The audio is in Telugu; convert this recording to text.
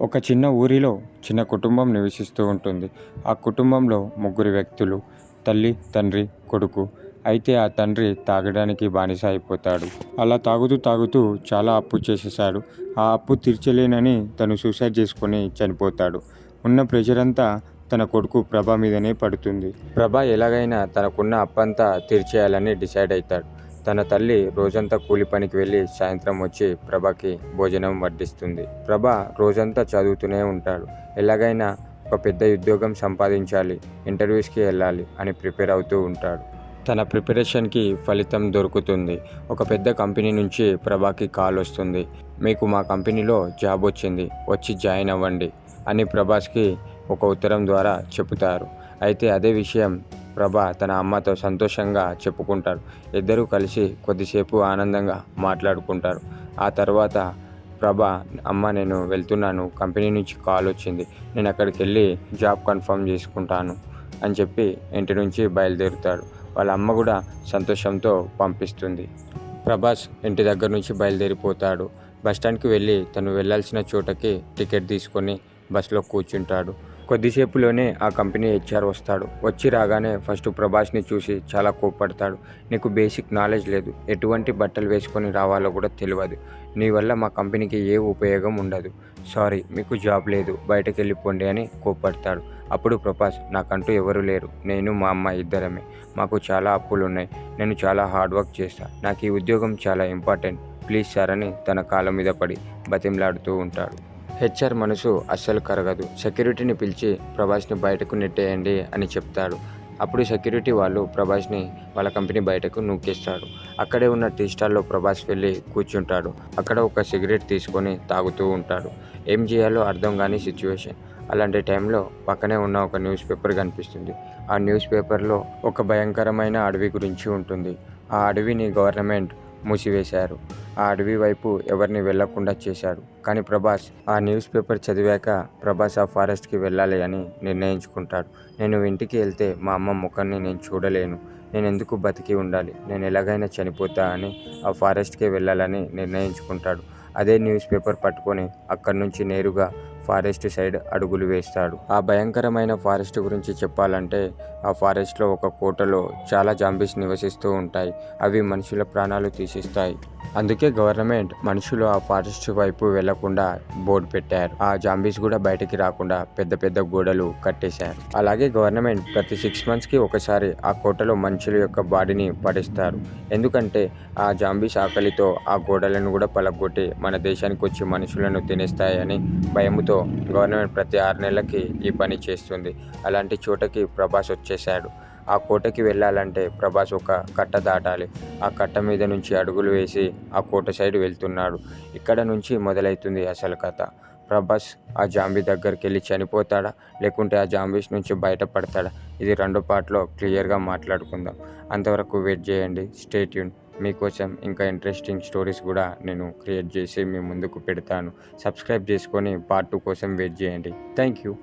ఒక చిన్న ఊరిలో చిన్న కుటుంబం నివసిస్తూ ఉంటుంది. ఆ కుటుంబంలో ముగ్గురు వ్యక్తులు, తల్లి, తండ్రి, కొడుకు. అయితే ఆ తండ్రి తాగడానికి బానిస అయిపోతాడు. అలా తాగుతూ తాగుతూ చాలా అప్పు చేసేసాడు. ఆ అప్పు తీర్చలేనని తను సూసైడ్ చేసుకొని చనిపోతాడు. ఉన్న ప్రెషర్ అంతా తన కొడుకు ప్రభ మీదనే పడుతుంది. ప్రభ ఎలాగైనా తనకున్న అప్పంతా తీర్చేయాలని డిసైడ్ అవుతాడు. తన తల్లి రోజంతా కూలి పనికి వెళ్ళి సాయంత్రం వచ్చి ప్రభకి భోజనం వడ్డిస్తుంది. ప్రభ రోజంతా చదువుతూనే ఉంటాడు. ఎలాగైనా ఒక పెద్ద ఉద్యోగం సంపాదించాలి, ఇంటర్వ్యూస్కి వెళ్ళాలి అని ప్రిపేర్ అవుతూ ఉంటాడు. తన ప్రిపరేషన్కి ఫలితం దొరుకుతుంది. ఒక పెద్ద కంపెనీ నుంచి ప్రభాకి కాల్ వస్తుంది. మీకు మా కంపెనీలో జాబ్ వచ్చింది, వచ్చి జాయిన్ అవ్వండి అని ప్రభాస్కి ఒక ఉత్తరం ద్వారా చెబుతారు. అయితే అదే విషయం ప్రభ తన అమ్మతో సంతోషంగా చెప్పుకుంటారు. ఇద్దరూ కలిసి కొద్దిసేపు ఆనందంగా మాట్లాడుకుంటారు. ఆ తర్వాత ప్రభ, అమ్మ నేను వెళ్తున్నాను, కంపెనీ నుంచి కాల్ వచ్చింది, నేను అక్కడికి వెళ్ళి జాబ్ కన్ఫర్మ్ చేసుకుంటాను అని చెప్పి ఇంటి నుంచి బయలుదేరుతాడు. వాళ్ళ అమ్మ కూడా సంతోషంతో పంపిస్తుంది. ప్రభాస్ ఇంటి దగ్గర నుంచి బయలుదేరిపోతాడు. బస్టాండ్కి వెళ్ళి తను వెళ్ళాల్సిన చోటకి టికెట్ తీసుకొని బస్సులో కూర్చుంటాడు. కొద్దిసేపులోనే ఆ కంపెనీ హెచ్ఆర్ వస్తాడు. వచ్చి రాగానే ఫస్ట్ ప్రభాస్ని చూసి చాలా కోప్పడతాడు. నీకు బేసిక్ నాలెడ్జ్ లేదు, ఎటువంటి బట్టలు వేసుకొని రావాలో కూడా తెలియదు, నీ వల్ల మా కంపెనీకి ఏ ఉపయోగం ఉండదు, సారీ మీకు జాబ్ లేదు, బయటకు వెళ్ళిపోండి అని కోప్పడతాడు. అప్పుడు ప్రభాస్, నాకంటూ ఎవరు లేరు, నేను మా అమ్మ ఇద్దరమే, మాకు చాలా అప్పులు ఉన్నాయి, నేను చాలా హార్డ్ వర్క్ చేస్తాను, నాకు ఈ ఉద్యోగం చాలా ఇంపార్టెంట్, ప్లీజ్ సార్ అని తన కాళ్ళ మీద పడి బతిమలాడుతూ ఉంటాడు. హెచ్ఆర్ మనసు అస్సలు కరగదు. సెక్యూరిటీని పిలిచి ప్రభాస్ని బయటకు నెట్టేయండి అని చెప్తాడు. అప్పుడు సెక్యూరిటీ వాళ్ళు ప్రభాస్ని వాళ్ళ కంపెనీ బయటకు నూకేస్తాడు. అక్కడే ఉన్న టీ స్టాల్లో ప్రభాస్ వెళ్ళి కూర్చుంటాడు. అక్కడ ఒక సిగరెట్ తీసుకొని తాగుతూ ఉంటాడు. ఏం చేయాలో అర్థం కాని సిచ్యువేషన్. అలాంటి టైంలో పక్కనే ఉన్న ఒక న్యూస్ పేపర్ కనిపిస్తుంది. ఆ న్యూస్ పేపర్లో ఒక భయంకరమైన అడవి గురించి ఉంటుంది. ఆ అడవిని గవర్నమెంట్ మూసివేశారు. ఆ అడవి వైపు ఎవరిని వెళ్లకుండా చేశాడు. కానీ ప్రభాస్ ఆ న్యూస్ పేపర్ చదివాక ప్రభాస్ ఆ ఫారెస్ట్కి వెళ్ళాలి అని నిర్ణయించుకుంటాడు. నేను ఇంటికి వెళ్తే మా అమ్మ ముఖాన్ని నేను చూడలేను, నేను ఎందుకు బతికి ఉండాలి, నేను ఎలాగైనా చనిపోతా అని ఆ ఫారెస్ట్కి వెళ్ళాలని నిర్ణయించుకుంటాడు. అదే న్యూస్ పేపర్ పట్టుకొని అక్కడి నుంచి నేరుగా ఫారెస్ట్ సైడ్ అడుగులు వేస్తాడు. ఆ భయంకరమైన ఫారెస్ట్ గురించి చెప్పాలంటే ఆ ఫారెస్ట్లో ఒక కోటలో చాలా జాంబీస్ నివసిస్తూ ఉంటాయి. అవి మనుషుల ప్రాణాలు తీసేస్తాయి. అందుకే గవర్నమెంట్ మనుషులు ఆ ఫారెస్ట్ వైపు వెళ్లకుండా బోర్డు పెట్టారు. ఆ జాంబీస్ కూడా బయటికి రాకుండా పెద్ద పెద్ద గోడలు కట్టేశారు. అలాగే గవర్నమెంట్ ప్రతి 6 monthsకి ఒకసారి ఆ కోటలో మనుషుల యొక్క బాడీని పడేస్తారు. ఎందుకంటే ఆ జాంబీస్ ఆకలితో ఆ గోడలను కూడా పలగొట్టి మన దేశానికి వచ్చి మనుషులను తినేస్తాయని భయముతో గవర్నమెంట్ ప్రతి 6 నెలలకి ఈ పని చేస్తుంది. అలాంటి చోటకి ప్రభాస్ వచ్చేశాడు. ఆ కోటకి వెళ్ళాలంటే ప్రభాస్ ఒక కట్ట దాటాలి. ఆ కట్ట మీద నుంచి అడుగులు వేసి ఆ కోట సైడ్ వెళ్తున్నాడు. ఇక్కడ నుంచి మొదలవుతుంది అసలు కథ. ప్రభాస్ ఆ జాంబీ దగ్గరికి వెళ్ళి చనిపోతాడా, లేకుంటే ఆ జాంబీస్ నుంచి బయటపడతాడా, ఇది రెండో పార్ట్లో క్లియర్గా మాట్లాడుకుందాం. అంతవరకు వెయిట్ చేయండి. Stay tune. మీకోసం ఇంకా ఇంట్రెస్టింగ్ స్టోరీస్ కూడా నేను క్రియేట్ చేసి మీ ముందుకు పెడతాను. సబ్స్క్రైబ్ చేసుకొని పార్ట్ 2 కోసం వెయిట్ చేయండి. Thank you.